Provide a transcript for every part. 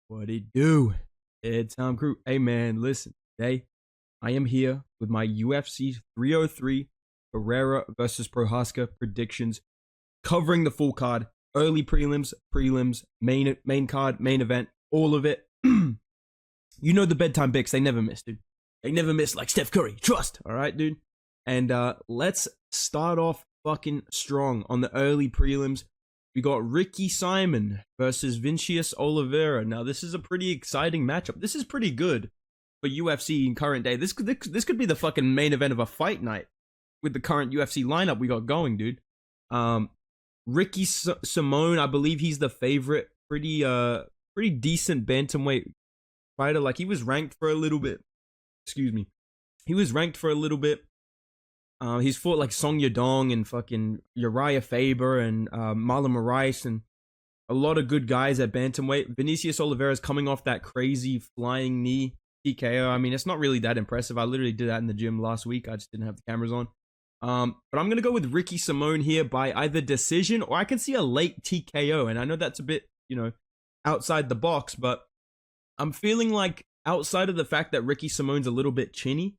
What it do? Bedtime crew. Hey man, listen. Today I am here with my UFC 303 Pereira versus Prochazka predictions, covering the full card, early prelims, main card, main event, all of it. You know the bedtime BICKS, they never miss, dude. They never miss like Steph Curry. Trust. All right, dude. And let's start off fucking strong on the early prelims. We got Ricky Simon versus Vinicius Oliveira. Now, this is a pretty exciting matchup. This is pretty good for UFC in current day. This could be the fucking main event of a fight night with the current UFC lineup we got going, dude. Ricky Simone, I believe he's the favorite. Pretty decent bantamweight fighter. Like, he was ranked for a little bit. Excuse me. He was ranked for a little bit. He's fought like Song Yadong and fucking Uriah Faber and Marlon Moraes and a lot of good guys at bantamweight. Vinicius Oliveira is coming off that crazy flying knee TKO. I mean, it's not really that impressive. I literally did that in the gym last week. I just didn't have the cameras on. But I'm gonna go with Ricky Simone here by either decision or I can see a late TKO. And I know that's a bit, outside the box, but I'm feeling like outside of the fact that Ricky Simone's a little bit chinny,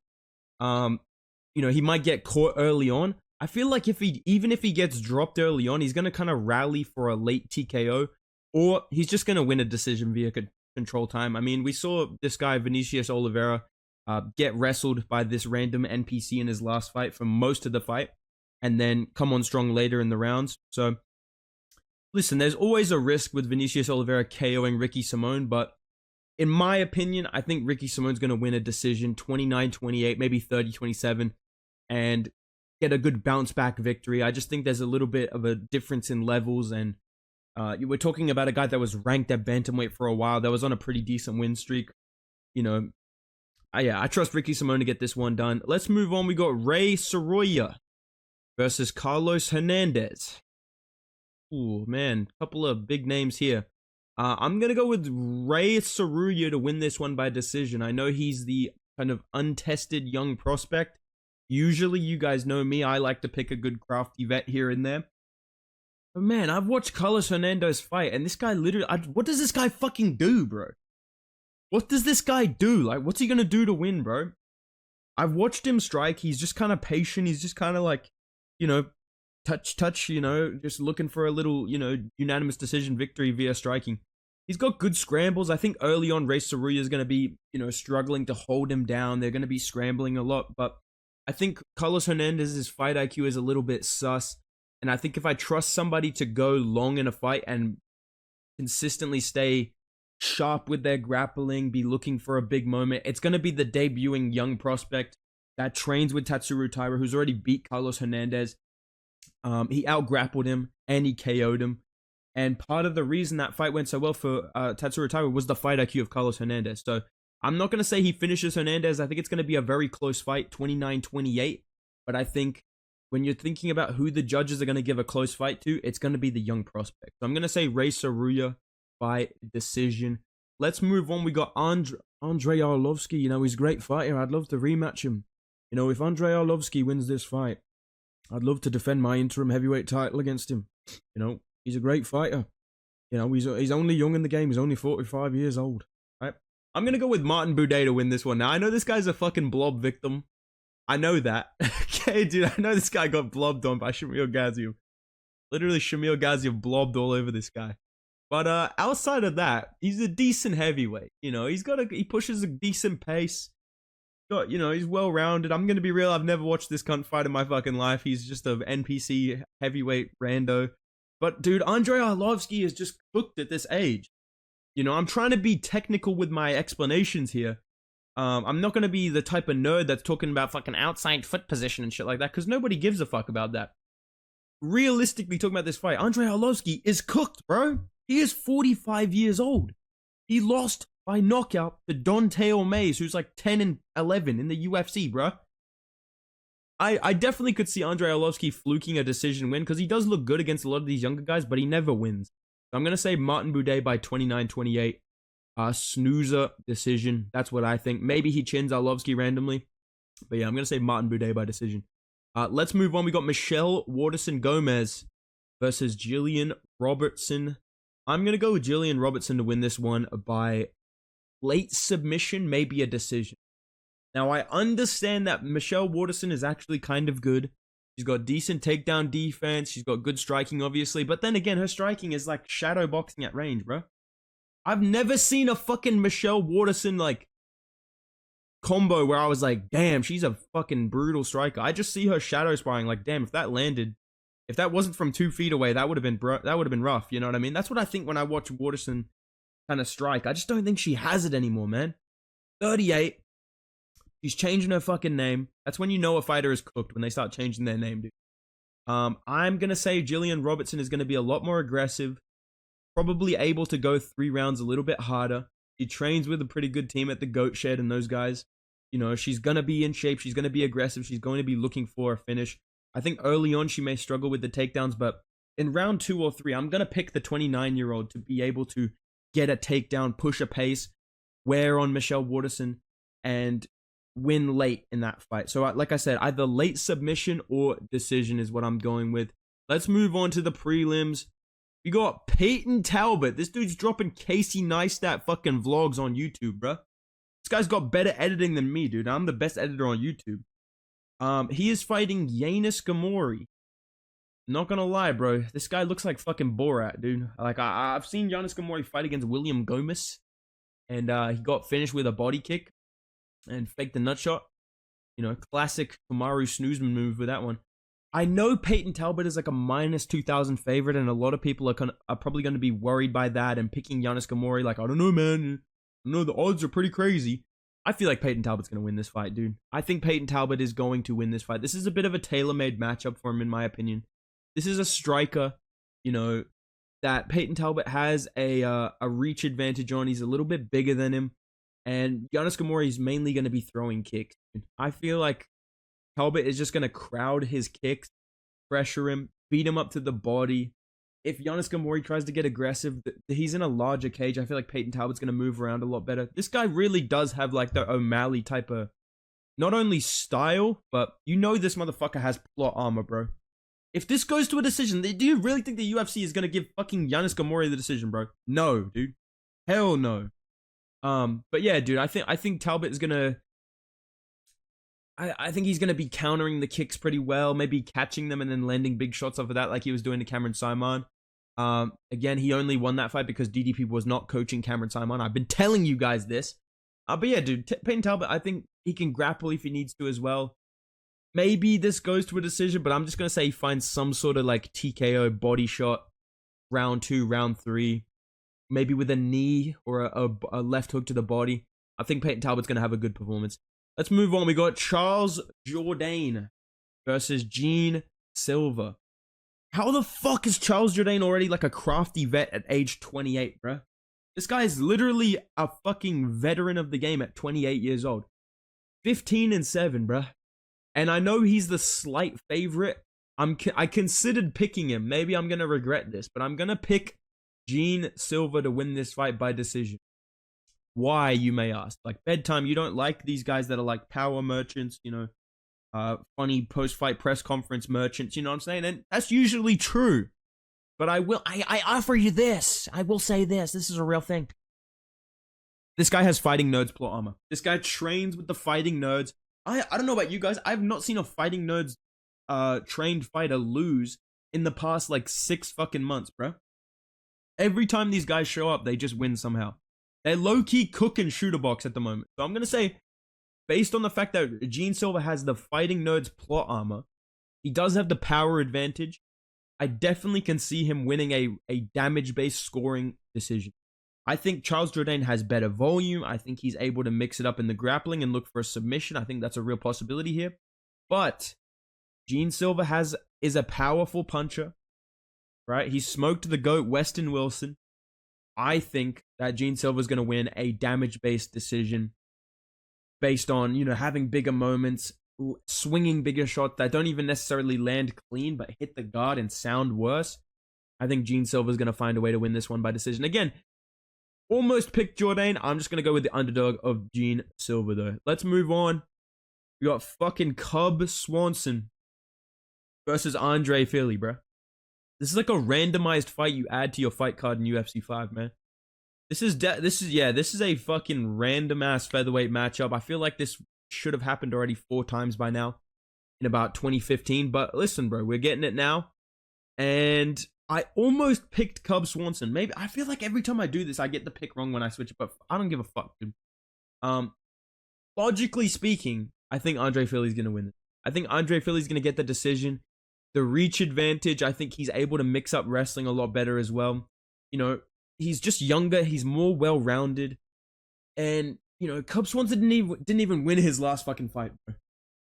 he might get caught early on. I feel like even if he gets dropped early on, he's going to kind of rally for a late TKO, or he's just going to win a decision via control time. I mean, we saw this guy, Vinicius Oliveira, get wrestled by this random NPC in his last fight for most of the fight, and then come on strong later in the rounds. So, listen, there's always a risk with Vinicius Oliveira KOing Ricky Simone, but in my opinion, I think Ricky Simone's going to win a decision 29-28, maybe 30-27, and get a good bounce back victory. I just think there's a little bit of a difference in levels, and we're talking about a guy that was ranked at bantamweight for a while, that was on a pretty decent win streak. I trust Ricky Simone to get this one done. Let's move on. We got Ray Soroya versus Carlos Hernandez. Ooh, man, couple of big names here. I'm going to go with Ray Soroya to win this one by decision. I know he's the kind of untested young prospect. Usually, you guys know me, I like to pick a good crafty vet here and there. But man, I've watched Carlos Hernandez fight, and this guy literally... what does this guy fucking do, bro? What does this guy do? Like, what's he going to do to win, bro? I've watched him strike. He's just kind of patient. He's just kind of like, touch, just looking for a little, unanimous decision victory via striking. He's got good scrambles. I think early on, Ray Soroya is going to be, struggling to hold him down. They're going to be scrambling a lot. But I think Carlos Hernandez's fight IQ is a little bit sus. And I think if I trust somebody to go long in a fight and consistently stay sharp with their grappling, be looking for a big moment, it's going to be the debuting young prospect that trains with Tatsuro Taira, who's already beat Carlos Hernandez. He out-grappled him and he KO'd him. And part of the reason that fight went so well for Tatsuro Taira was the fight IQ of Carlos Hernandez. So I'm not going to say he finishes Hernandez. I think it's going to be a very close fight, 29-28. But I think when you're thinking about who the judges are going to give a close fight to, it's going to be the young prospect. So I'm going to say Ray Soroya by decision. Let's move on. We got Andrei Arlovski. He's a great fighter. I'd love to rematch him. If Andrei Arlovski wins this fight, I'd love to defend my interim heavyweight title against him. He's a great fighter. He's only young in the game. He's only 45 years old. Right? I'm going to go with Martin Buday to win this one. Now, I know this guy's a fucking blob victim. I know that. Okay, dude, I know this guy got blobbed on by Shamil Gaziev. Literally, Shamil Gaziev blobbed all over this guy. But outside of that, he's a decent heavyweight. He pushes a decent pace. He's well-rounded. I'm going to be real. I've never watched this cunt fight in my fucking life. He's just an NPC heavyweight rando. But, dude, Andrei Arlovski is just cooked at this age. I'm trying to be technical with my explanations here. I'm not going to be the type of nerd that's talking about fucking outside foot position and shit like that, because nobody gives a fuck about that. Realistically talking about this fight, Andrei Arlovski is cooked, bro. He is 45 years old. He lost by knockout to Don'Tale Mayes, who's like 10-11 in the UFC, bro. I definitely could see Andrei Arlovski fluking a decision win, because he does look good against a lot of these younger guys, but he never wins. So I'm going to say Martin Buday by 29-28. Snoozer decision. That's what I think. Maybe he chins Arlovski randomly. But yeah, I'm going to say Martin Buday by decision. Let's move on. We got Michelle Waterson Gomez versus Jillian Robertson. I'm going to go with Jillian Robertson to win this one by late submission, maybe a decision. Now, I understand that Michelle Waterson is actually kind of good. She's got decent takedown defense. She's got good striking, obviously. But then again, her striking is like shadow boxing at range, bro. I've never seen a fucking Michelle Waterson, like, combo where I was like, damn, she's a fucking brutal striker. I just see her shadow sparring, like, damn, if that landed, if that wasn't from 2 feet away, that would have been rough. You know what I mean? That's what I think when I watch Waterson kind of strike. I just don't think she has it anymore, man. 38. She's changing her fucking name. That's when you know a fighter is cooked, when they start changing their name, dude. I'm going to say Jillian Robertson is going to be a lot more aggressive. Probably able to go 3 rounds a little bit harder. She trains with a pretty good team at the Goat Shed and those guys. You know, she's going to be in shape. She's going to be aggressive. She's going to be looking for a finish. I think early on she may struggle with the takedowns, but in round 2 or 3, I'm going to pick the 29-year-old to be able to get a takedown, push a pace, wear on Michelle Waterson, and win late in that fight. So like I said, either late submission or decision is what I'm going with. Let's move on to the prelims. We got Peyton Talbot. This dude's dropping Casey Neistat fucking vlogs on YouTube, bruh. This guy's got better editing than me, dude. I'm the best editor on YouTube. He is fighting Yanis Gamori. Not gonna lie, bro. This guy looks like fucking Borat, dude. Like, I've seen Yanis Gamori fight against William Gomez. And he got finished with a body kick and faked the nut shot. You know, classic Kamaru Snoozman move with that one. I know Peyton Talbot is like a minus 2,000 favorite, and a lot of people are probably going to be worried by that and picking Yanis Gamori. Like, I don't know, man. I know the odds are pretty crazy. I feel like Peyton Talbot's going to win this fight, dude. I think Peyton Talbot is going to win this fight. This is a bit of a tailor-made matchup for him, in my opinion. This is a striker, you know, that Peyton Talbot has a reach advantage on. He's a little bit bigger than him. And Yanis Gamori is mainly going to be throwing kicks. I feel like Talbot is just going to crowd his kicks, pressure him, beat him up to the body. If Yanis Gamori tries to get aggressive, he's in a larger cage. I feel like Peyton Talbot's going to move around a lot better. This guy really does have like the O'Malley type of, not only style, but you know this motherfucker has plot armor, bro. If this goes to a decision, do you really think the UFC is going to give fucking Yanis Gamori the decision, bro? No, dude. Hell no. But yeah, dude, I think Talbot is going to, I think he's going to be countering the kicks pretty well, maybe catching them and then landing big shots off of that like he was doing to Cameron Simon. Again, he only won that fight because DDP was not coaching Cameron Simon. I've been telling you guys this. But yeah, dude, Peyton Talbot, I think he can grapple if he needs to as well. Maybe this goes to a decision, but I'm just going to say he finds some sort of like TKO body shot, round 2, round 3, maybe with a knee or a left hook to the body. I think Peyton Talbot's going to have a good performance. Let's move on. We got Charles Jourdain versus Gene Silva. How the fuck is Charles Jourdain already like a crafty vet at age 28, bruh? This guy is literally a fucking veteran of the game at 28 years old. 15-7, bruh. And I know he's the slight favorite. I considered picking him. Maybe I'm going to regret this, but I'm going to pick Gene Silva to win this fight by decision. Why, you may ask? Like, Bedtime, you don't like these guys that are like power merchants, you know, funny post-fight press conference merchants, you know what I'm saying? And that's usually true. But I offer you this. I will say this. This is a real thing. This guy has Fighting Nerds plot armor. This guy trains with the Fighting Nerds. I don't know about you guys. I've not seen a Fighting Nerds trained fighter lose in the past like 6 fucking months, bro. Every time these guys show up, they just win somehow. They're low-key cooking shooter box at the moment. So I'm going to say, based on the fact that Gene Silva has the Fighting Nerds plot armor, he does have the power advantage. I definitely can see him winning a damage-based scoring decision. I think Charles Jourdain has better volume. I think he's able to mix it up in the grappling and look for a submission. I think that's a real possibility here. But Gene Silva is a powerful puncher, right? He smoked the GOAT, Weston Wilson. I think that Gene Silva is going to win a damage-based decision based on, you know, having bigger moments, swinging bigger shots that don't even necessarily land clean, but hit the guard and sound worse. I think Gene Silva is going to find a way to win this one by decision. Again, almost picked Jourdain. I'm just going to go with the underdog of Gene Silva, though. Let's move on. We got fucking Cub Swanson versus Andre Philly, bro. This is like a randomized fight you add to your fight card in UFC 5, man. This is a fucking random ass featherweight matchup. I feel like this should have happened already 4 times by now in about 2015. But listen, bro, we're getting it now. And I almost picked Cub Swanson. Maybe I feel like every time I do this, I get the pick wrong when I switch it, but I don't give a fuck, dude. Logically speaking, I think Andre Fili's gonna win it. I think Andre Fili's gonna get the decision. The reach advantage, I think he's able to mix up wrestling a lot better as well. You know, he's just younger, he's more well-rounded. And, you know, Cub Swanson didn't even win his last fucking fight, bro.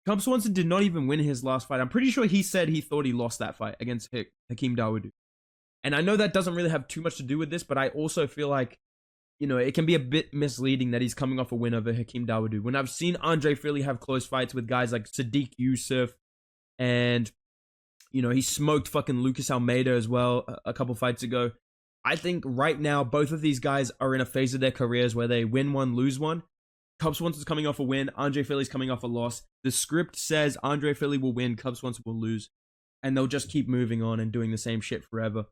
Cub Swanson did not even win his last fight. I'm pretty sure he said he thought he lost that fight against Hakeem Dawodu. And I know that doesn't really have too much to do with this, but I also feel like, you know, it can be a bit misleading that he's coming off a win over Hakeem Dawodu. When I've seen Andre Fili have close fights with guys like Sadiq Youssef, and, you know, he smoked fucking Lucas Almeida as well a couple fights ago. I think right now, both of these guys are in a phase of their careers where they win one, lose one. Cub Swanson's coming off a win. Andre Fili's coming off a loss. The script says Andre Fili will win, Cub Swanson will lose. And they'll just keep moving on and doing the same shit forever.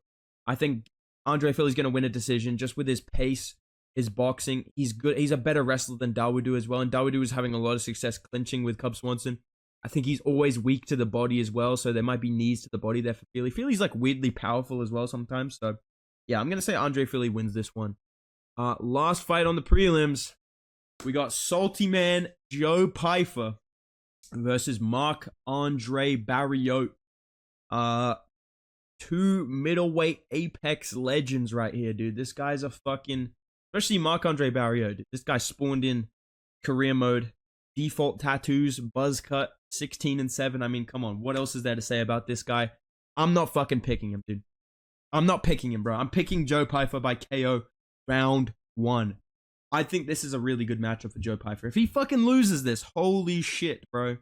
I think Andre Fili's going to win a decision just with his pace, his boxing. He's good. He's a better wrestler than Dawodu as well. And Dawodu is having a lot of success clinching with Cub Swanson. I think he's always weak to the body as well. So there might be knees to the body there for Fili. Fili's like weirdly powerful as well sometimes. So yeah, I'm going to say Andre Fili wins this one. Last fight on the prelims. We got Salty Man Joe Pyfer versus Marc-Andre Barriault. 2 middleweight Apex legends right here, dude. This guy's a fucking... Especially Marc-Andre Barriault, dude. This guy spawned in career mode. Default tattoos, buzz cut, 16-7. I mean, come on. What else is there to say about this guy? I'm not fucking picking him, dude. I'm not picking him, bro. I'm picking Joe Pyfer by KO round 1. I think this is a really good matchup for Joe Pyfer. If he fucking loses this, holy shit, bro.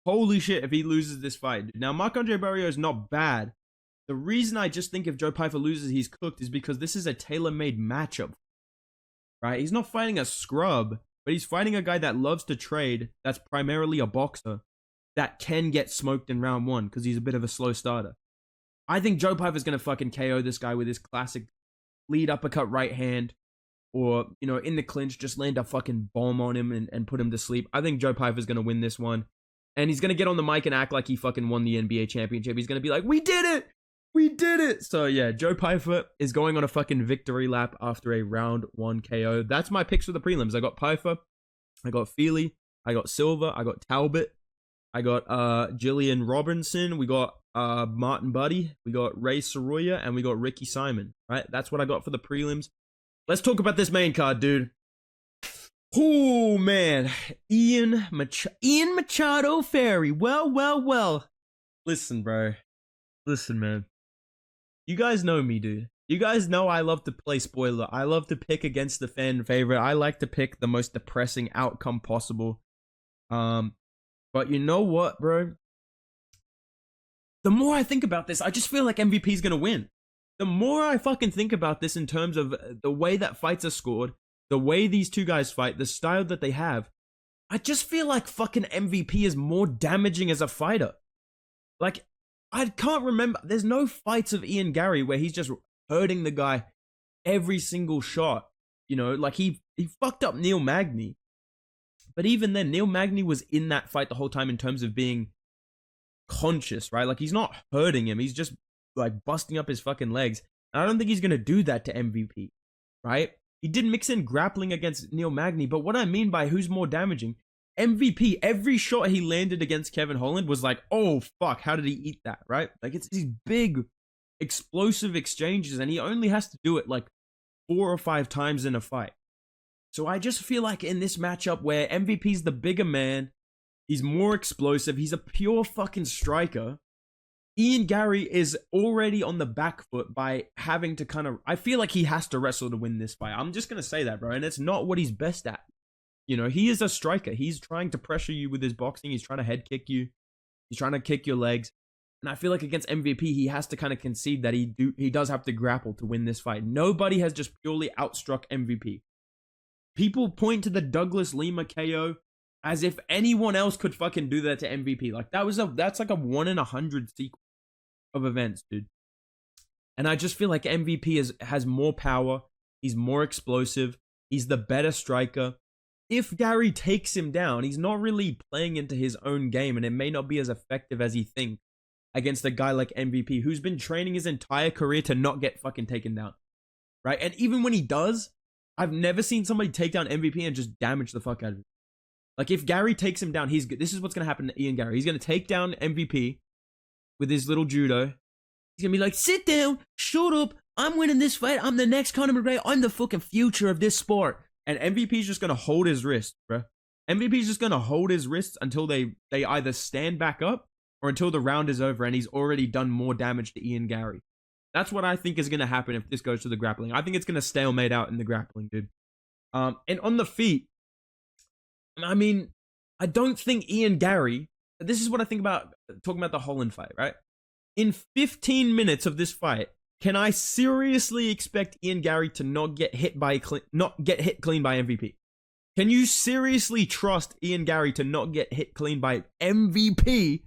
Holy shit if he loses this fight. Now, Marc-Andre Barriault is not bad. The reason I just think if Joe Pyfer loses, he's cooked is because this is a tailor-made matchup. Right? He's not fighting a scrub, but he's fighting a guy that loves to trade, that's primarily a boxer, that can get smoked in round 1 because he's a bit of a slow starter. I think Joe Pyfer's going to fucking KO this guy with his classic lead uppercut right hand. Or, you know, in the clinch, just land a fucking bomb on him and put him to sleep. I think Joe Pyfer's going to win this one. And he's going to get on the mic and act like he fucking won the NBA championship. He's going to be like, we did it! We did it! So, yeah, Joe Pyfer is going on a fucking victory lap after a round 1 KO. That's my picks for the prelims. I got Pyfer. I got Fili. I got Silva. I got Talbot. I got Jillian Robinson. We got Martin Buddy. We got Ray Soroya. And we got Ricky Simon. Right? That's what I got for the prelims. Let's talk about this main card, dude. Oh, man. Ian Machado Ferry. Well. Listen, bro. Listen, man. You guys know me, dude. You guys know I love to play spoiler. I love to pick against the fan favorite. I like to pick the most depressing outcome possible. But you know what, bro? The more I think about this, I just feel like MVP's gonna win. The more I fucking think about this in terms of the way that fights are scored, the way these two guys fight, the style that they have, I just feel like fucking MVP is more damaging as a fighter. Like, I can't remember. There's no fights of Ian Garry where he's just hurting the guy every single shot. You know, like he fucked up Neil Magny. But even then, Neil Magny was in that fight the whole time in terms of being conscious, right? Like, he's not hurting him. He's just like busting up his fucking legs. And I don't think he's going to do that to MVP, right? He did mix in grappling against Neil Magny, but what I mean by who's more damaging, MVP, every shot he landed against Kevin Holland was like, oh fuck, how did he eat that, right? Like, it's these big explosive exchanges and he only has to do it like 4 or 5 times in a fight. So I just feel like in this matchup where MVP's the bigger man, he's more explosive, he's a pure fucking striker, Ian Garry is already on the back foot by having to kind of... I feel like he has to wrestle to win this fight. I'm just going to say that, bro. And it's not what he's best at. You know, he is a striker. He's trying to pressure you with his boxing. He's trying to head kick you. He's trying to kick your legs. And I feel like against MVP, he has to kind of concede that he does have to grapple to win this fight. Nobody has just purely outstruck MVP. People point to the Douglas Lima KO as if anyone else could fucking do that to MVP. Like, that's like a 1 in 100 sequence of events, dude. And I just feel like MVP has more power. He's more explosive. He's the better striker. If Garry takes him down, he's not really playing into his own game, and it may not be as effective as he thinks against a guy like MVP, who's been training his entire career to not get fucking taken down, right? And even when he does, I've never seen somebody take down MVP and just damage the fuck out of him. Like, if Garry takes him down, this is what's going to happen to Ian Garry. He's going to take down MVP with his little judo. He's going to be like, sit down, shut up, I'm winning this fight, I'm the next Conor McGregor, I'm the fucking future of this sport. And MVP's just going to hold his wrist, bro. MVP's just going to hold his wrists until they either stand back up or until the round is over and he's already done more damage to Ian Garry. That's what I think is going to happen if this goes to the grappling. I think it's going to stalemate out in the grappling, dude. And on the feet, I mean, I don't think Ian Garry, this is what I think about talking about the Holland fight, right? In 15 minutes of this fight, can I seriously expect Ian Garry to not get hit clean by MVP? Can you seriously trust Ian Garry to not get hit clean by MVP,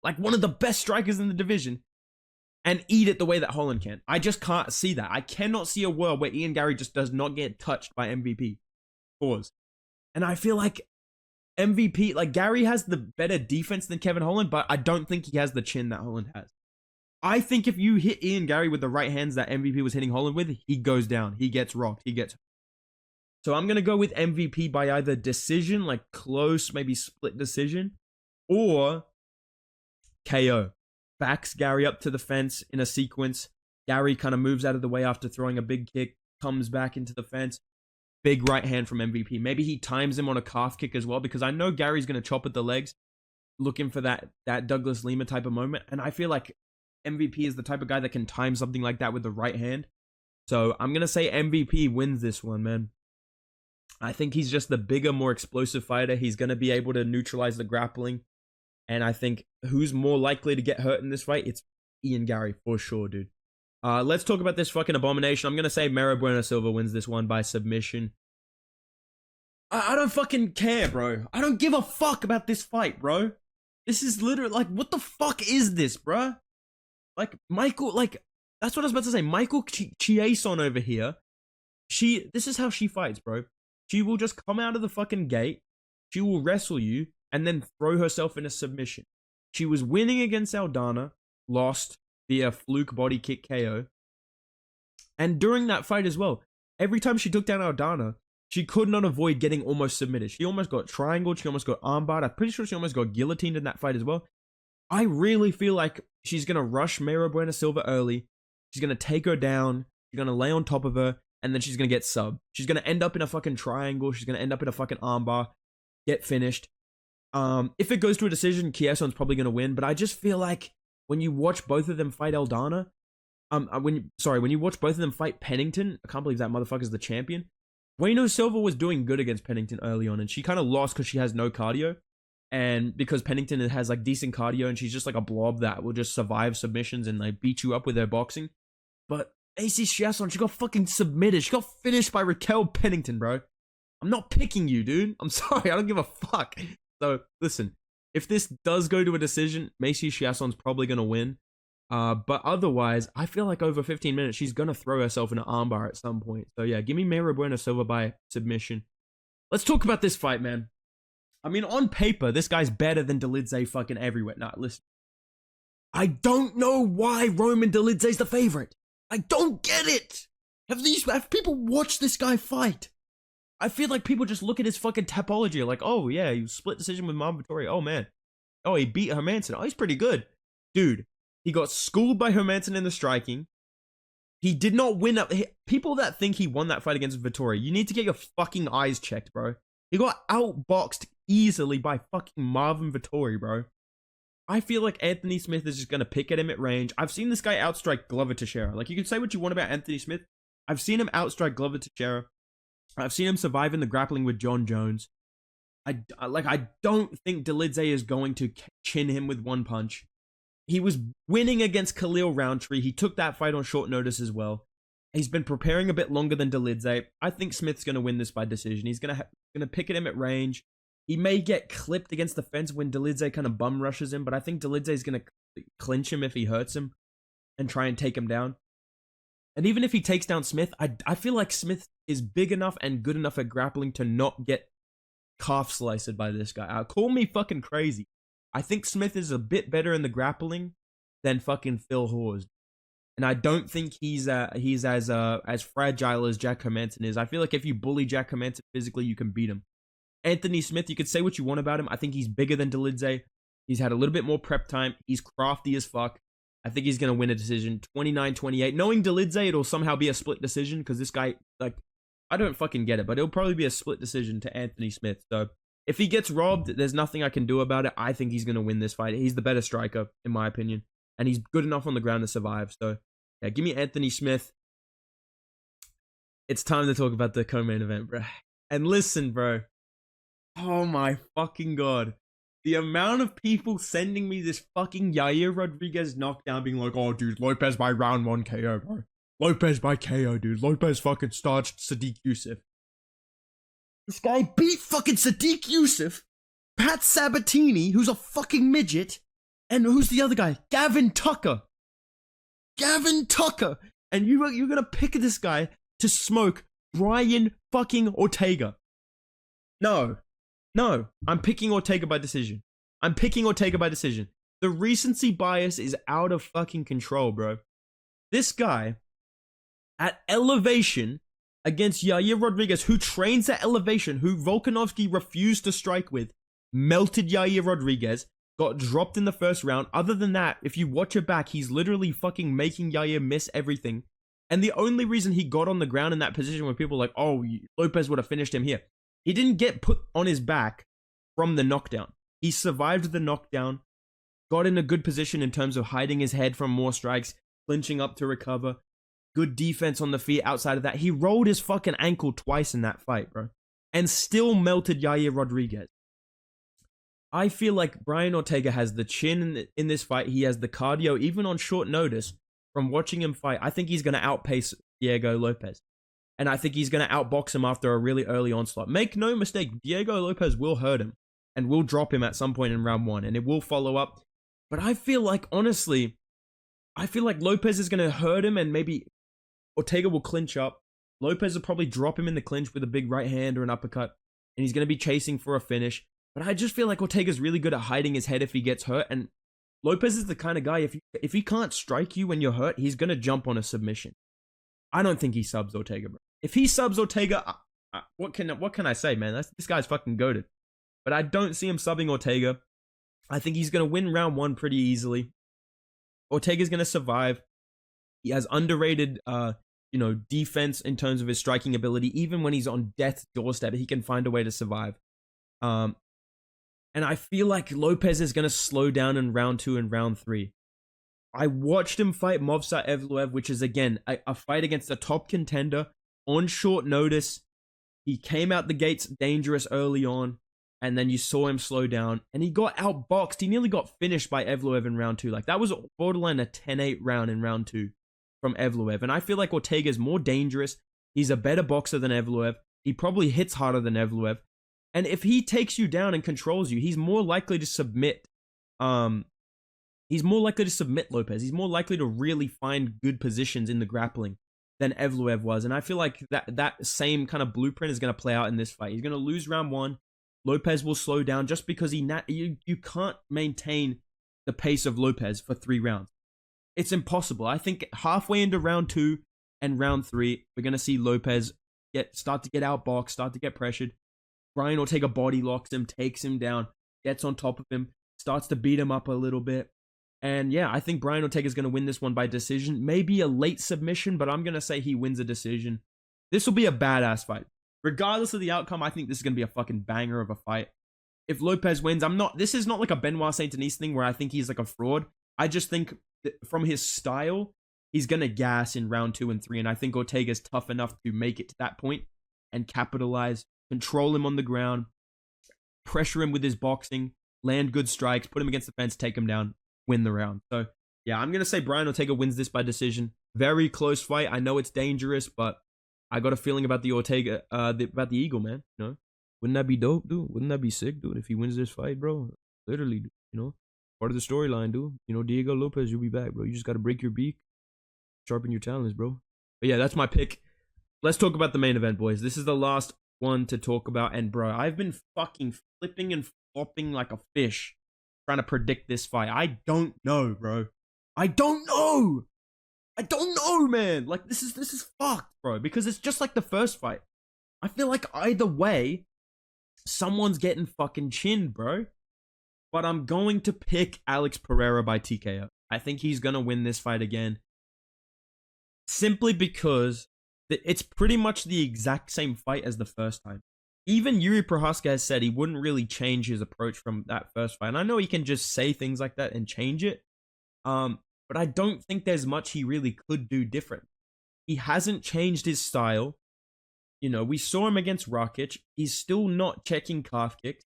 like one of the best strikers in the division, and eat it the way that Holland can? I just can't see that. I cannot see a world where Ian Garry just does not get touched by MVP. Pause. And I feel like MVP, like Garry has the better defense than Kevin Holland, but I don't think he has the chin that Holland has. I think if you hit Ian Garry with the right hands that MVP was hitting Holland with, he goes down. He gets rocked. So I'm going to go with MVP by either decision, like close, maybe split decision, or KO. Backs Garry up to the fence in a sequence. Garry kind of moves out of the way after throwing a big kick, comes back into the fence. Big right hand from MVP. Maybe he times him on a calf kick as well, because I know Gary's going to chop at the legs, looking for that Douglas Lima type of moment. And I feel like MVP is the type of guy that can time something like that with the right hand. So I'm going to say MVP wins this one, man. I think he's just the bigger, more explosive fighter. He's going to be able to neutralize the grappling. And I think who's more likely to get hurt in this fight? It's Ian Garry for sure, dude. Let's talk about this fucking abomination. I'm going to say Silva wins this one by submission. I don't fucking care, bro. I don't give a fuck about this fight, bro. This is literally, like, what the fuck is this, bro? Like, Michael, like, that's what I was about to say. Michael Chiasson over here, this is how she fights, bro. She will just come out of the fucking gate, she will wrestle you, and then throw herself in a submission. She was winning against Aldana, lost via fluke body kick KO. And during that fight as well, every time she took down Aldana, she could not avoid getting almost submitted. She almost got triangled, she almost got armbarred. I'm pretty sure she almost got guillotined in that fight as well. I really feel like she's going to rush Mayra Silva early. She's going to take her down. She's going to lay on top of her. And then she's going to get subbed. She's going to end up in a fucking triangle. She's going to end up in a fucking armbar. Get finished. If it goes to a decision, Chiasson's probably going to win. But I just feel like when you watch both of them fight Aldana, when you watch both of them fight Pennington, I can't believe that motherfucker's the champion. Silva was doing good against Pennington early on. And she kind of lost because she has no cardio. And because Pennington has like decent cardio and she's just like a blob that will just survive submissions and like beat you up with her boxing. But AC Chiasson, she got fucking submitted. She got finished by Raquel Pennington, bro. I'm not picking you, dude. I'm sorry. I don't give a fuck. So listen, if this does go to a decision, Macy Chiasson's probably going to win. But otherwise, I feel like over 15 minutes, she's going to throw herself in an armbar at some point. So yeah, give me Mayra Silva by submission. Let's talk about this fight, man. I mean, on paper, this guy's better than Dolidze fucking everywhere. Nah, listen. I don't know why Roman Dolidze's the favorite. I don't get it. Have people watched this guy fight? I feel like people just look at his fucking topology like, oh yeah, he split decision with Marvin Vettori. Oh man. Oh, he beat Hermanson. Oh, he's pretty good. Dude, he got schooled by Hermanson in the striking. He did not win up. People that think he won that fight against Vettori, you need to get your fucking eyes checked, bro. He got outboxed easily by fucking Marvin Vettori, bro. I feel like Anthony Smith is just going to pick at him at range. I've seen this guy outstrike Glover Teixeira. Like, you can say what you want about Anthony Smith. I've seen him outstrike Glover Teixeira. I've seen him survive in the grappling with John Jones. I don't think Dolidze is going to chin him with one punch. He was winning against Khalil Roundtree. He took that fight on short notice as well. He's been preparing a bit longer than Dolidze. I think Smith's going to win this by decision. He's going to pick at him at range. He may get clipped against the fence when Dolidze kind of bum rushes him, but I think Dolidze is going to clinch him if he hurts him and try and take him down. And even if he takes down Smith, I feel like Smith is big enough and good enough at grappling to not get calf sliced by this guy. Call me fucking crazy. I think Smith is a bit better in the grappling than fucking Phil Hawes. And I don't think he's as fragile as Jack Hermanson is. I feel like if you bully Jack Hermanson physically, you can beat him. Anthony Smith, you could say what you want about him. I think he's bigger than Dolidze. He's had a little bit more prep time. He's crafty as fuck. I think he's going to win a decision, 29-28. Knowing Dolidze, it'll somehow be a split decision because this guy, like, I don't fucking get it, but it'll probably be a split decision to Anthony Smith. So if he gets robbed, there's nothing I can do about it. I think he's going to win this fight. He's the better striker, in my opinion, and he's good enough on the ground to survive. So, yeah, give me Anthony Smith. It's time to talk about the co-main event, bro. And listen, bro. Oh my fucking god. The amount of people sending me this fucking Yair Rodriguez knockdown being like, oh, dude, Lopes by round 1 KO, bro. Lopes by KO, dude. Lopes fucking starched Sadiq Youssef. This guy beat fucking Sadiq Youssef, Pat Sabatini, who's a fucking midget, and who's the other guy? Gavin Tucker. Gavin Tucker. And you're gonna pick this guy to smoke Brian fucking Ortega. No. No, I'm picking Ortega by decision. I'm picking Ortega by decision. The recency bias is out of fucking control, bro. This guy, at elevation, against Yair Rodriguez, who trains at elevation, who Volkanovski refused to strike with, melted Yair Rodriguez, got dropped in the first round. Other than that, if you watch it back, he's literally fucking making Yair miss everything. And the only reason he got on the ground in that position where people were like, oh, Lopes would have finished him here. He didn't get put on his back from the knockdown. He survived the knockdown, got in a good position in terms of hiding his head from more strikes, clinching up to recover. Good defense on the feet outside of that. He rolled his fucking ankle twice in that fight, bro. And still melted Yair Rodriguez. I feel like Brian Ortega has the chin in this fight. He has the cardio, even on short notice. From watching him fight, I think he's going to outpace Diego Lopes. And I think he's going to outbox him after a really early onslaught. Make no mistake, Diego Lopes will hurt him. And will drop him at some point in round 1. And it will follow up. But I feel like, honestly, I feel like Lopes is going to hurt him. And maybe Ortega will clinch up. Lopes will probably drop him in the clinch with a big right hand or an uppercut. And he's going to be chasing for a finish. But I just feel like Ortega's really good at hiding his head if he gets hurt. And Lopes is the kind of guy, if he can't strike you when you're hurt, he's going to jump on a submission. I don't think he subs Ortega, bro. If he subs Ortega, what can I say, man? This guy's fucking goated. But I don't see him subbing Ortega. I think he's going to win round 1 pretty easily. Ortega's going to survive. He has underrated, defense in terms of his striking ability. Even when he's on death's doorstep, he can find a way to survive. And I feel like Lopes is going to slow down in round 2 and round 3. I watched him fight Movsar Evloev, which is, again, a fight against a top contender on short notice. He came out the gates dangerous early on, and then you saw him slow down, and he got outboxed. He nearly got finished by Evloev in round 2. Like, that was borderline a 10-8 round in round 2 from Evloev. And I feel like Ortega is more dangerous. He's a better boxer than Evloev. He probably hits harder than Evloev. And if he takes you down and controls you, he's more likely to submit. He's more likely to submit Lopes. He's more likely to really find good positions in the grappling than Evloev was. And I feel like that same kind of blueprint is going to play out in this fight. He's going to lose round 1. Lopes will slow down just because you can't maintain the pace of Lopes for 3 rounds. It's impossible. I think halfway into round 2 and round 3, we're going to see Lopes start to get outboxed, start to get pressured. Brian Ortega body locks him, takes him down, gets on top of him, starts to beat him up a little bit. And yeah, I think Brian Ortega is going to win this one by decision. Maybe a late submission, but I'm going to say he wins a decision. This will be a badass fight. Regardless of the outcome, I think this is going to be a fucking banger of a fight. If Lopes wins, this is not like a Benoit Saint-Denis thing where I think he's like a fraud. I just think that from his style, he's going to gas in round 2 and 3. And I think Ortega's tough enough to make it to that point and capitalize, control him on the ground, pressure him with his boxing, land good strikes, put him against the fence, take him down, win the round. So yeah, I'm going to say Brian Ortega wins this by decision. Very close fight. I know it's dangerous, but I got a feeling about the Ortega, about the Eagle, man. You know, wouldn't that be dope, dude? Wouldn't that be sick, dude? If he wins this fight, bro, literally, part of the storyline, dude. Diego Lopes, you'll be back, bro. You just got to break your beak, sharpen your talents, bro. But yeah, that's my pick. Let's talk about the main event, boys. This is the last one to talk about. And bro, I've been fucking flipping and flopping like a fish trying to predict this fight. I don't know, bro. I don't know. I don't know, man. Like, this is fucked, bro. Because it's just like the first fight. I feel like either way, someone's getting fucking chinned, bro. But I'm going to pick Alex Pereira by TKO. I think he's going to win this fight again. Simply because it's pretty much the exact same fight as the first time. Even Yuri Prochazka has said he wouldn't really change his approach from that first fight. And I know he can just say things like that and change it. But I don't think there's much he really could do different. He hasn't changed his style. You know, we saw him against Rakic. He's still not checking calf kicks.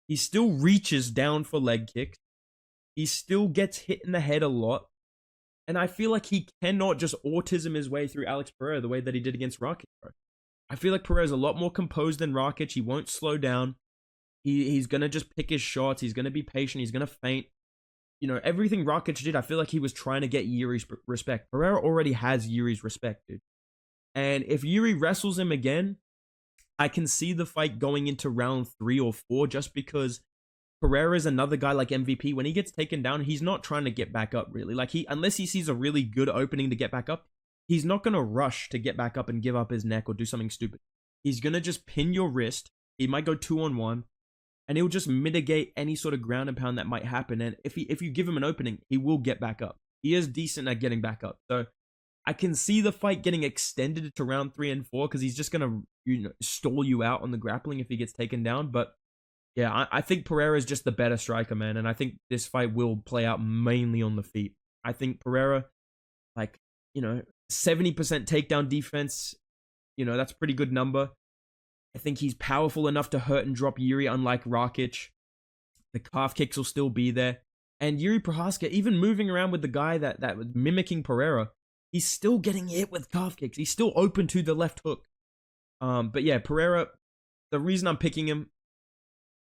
He still reaches down for leg kicks. He still gets hit in the head a lot. And I feel like he cannot just autism his way through Alex Pereira the way that he did against Rakic, bro. I feel like Pereira's a lot more composed than Rakic. He won't slow down. He's going to just pick his shots. He's going to be patient. He's going to feint. You know, everything Rakic did, I feel like he was trying to get Yuri's respect. Pereira already has Yuri's respect, dude. And if Yuri wrestles him again, I can see the fight going into round 3 or 4 just because Pereira is another guy like MVP. When he gets taken down, he's not trying to get back up, really. Like, unless he sees a really good opening to get back up, he's not going to rush to get back up and give up his neck or do something stupid. He's going to just pin your wrist. He might go 2-on-1, and he'll just mitigate any sort of ground and pound that might happen. And if you give him an opening, he will get back up. He is decent at getting back up. So I can see the fight getting extended to round 3 and 4 because he's just going to, you know, stall you out on the grappling if he gets taken down. But yeah, I think Pereira is just the better striker, man. And I think this fight will play out mainly on the feet. I think Pereira, like, you know, 70% takedown defense, you know, that's a pretty good number. I think he's powerful enough to hurt and drop Yuri, unlike Rakic. The calf kicks will still be there. And Yuri Procházka, even moving around with the guy that was mimicking Pereira, he's still getting hit with calf kicks. He's still open to the left hook. But yeah, Pereira, the reason I'm picking him,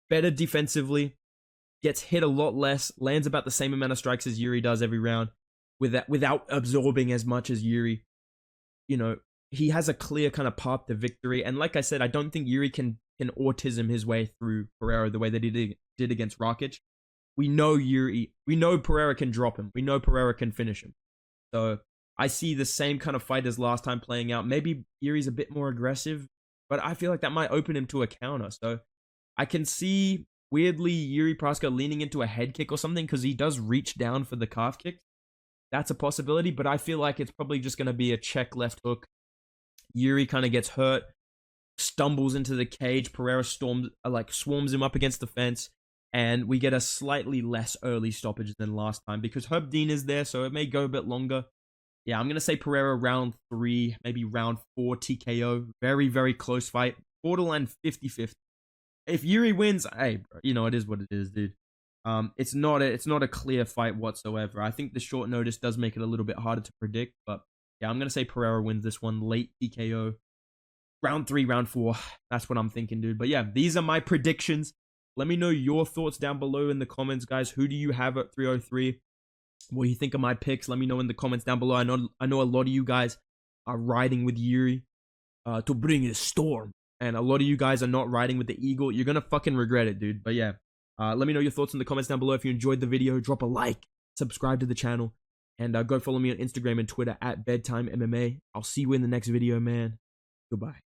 better defensively, gets hit a lot less, lands about the same amount of strikes as Yuri does every round, without absorbing as much as Yuri. You know, he has a clear kind of path to victory. And like I said, I don't think Yuri can autism his way through Pereira the way that he did against Rakic. We know Pereira can drop him. We know Pereira can finish him. So I see the same kind of fight as last time playing out. Maybe Yuri's a bit more aggressive, but I feel like that might open him to a counter. So I can see, weirdly, Yuri Procházka leaning into a head kick or something because he does reach down for the calf kick. That's a possibility, but I feel like it's probably just going to be a check left hook. Yuri kind of gets hurt, stumbles into the cage. Pereira swarms him up against the fence, and we get a slightly less early stoppage than last time because Herb Dean is there, so it may go a bit longer. Yeah, I'm going to say Pereira round 3, maybe round 4 TKO. Very, very close fight. Borderline 50-50. If Yuri wins, hey, bro, you know, it is what it is, dude. It's not a clear fight whatsoever. I think the short notice does make it a little bit harder to predict, but yeah, I'm going to say Pereira wins this one. Late TKO. Round 3, round 4. That's what I'm thinking, dude. But yeah, these are my predictions. Let me know your thoughts down below in the comments, guys. Who do you have at 303? What do you think of my picks? Let me know in the comments down below. I know a lot of you guys are riding with Yuri to bring a storm. And a lot of you guys are not riding with the Eagle. You're going to fucking regret it, dude. But yeah, let me know your thoughts in the comments down below. If you enjoyed the video, drop a like, subscribe to the channel, and go follow me on Instagram and Twitter at Bedtime MMA. I'll see you in the next video, man. Goodbye.